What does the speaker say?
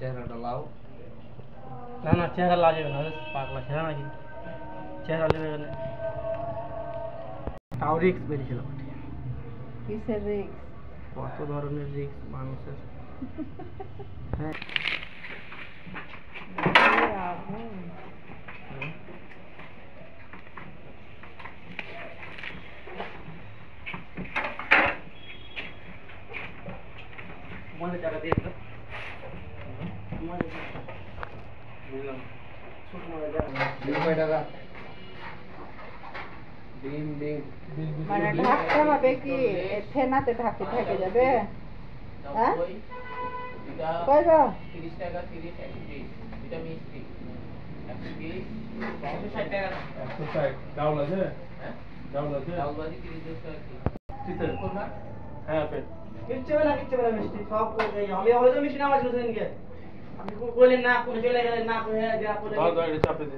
চেহারাটা লাও। না না চেহারা লাল যাবে না, পাগলা ছেড়া নাকি চেহারা লেবে গেলে তাও রিক্স বেরিয়েছিল বটে। কিসের রিক্স? কত ধরনের রিক্স মানুষের। হ্যাঁ তোমাদের জায়গা দিয়ে দিল তোমাদের বুঝলাম ছোট মোটা জায়গা ডিম কয় টাকা? ডিম ডিম মানে ঢাকতে হবে কি ফেনাতে ঢাকতে ঢেকে যাবে? হ্যাঁ কয় গো? 30 টাকা 30 120 এটা মিষ্টি 120 160 টাকা 160 ডাউল আছে? হ্যাঁ ডাউল আছে? ডাল ভাজি 30 টাকা কি কিসের? কোনটা? হ্যাঁ পেট কিচ্ছু না মিষ্টি সব আমি হয়তো মিষ্টি না আসলে সেদিনকে আপনি বললেন না করে চলে গেলেন না করে যা করে দাও দাও এটা চাপে দে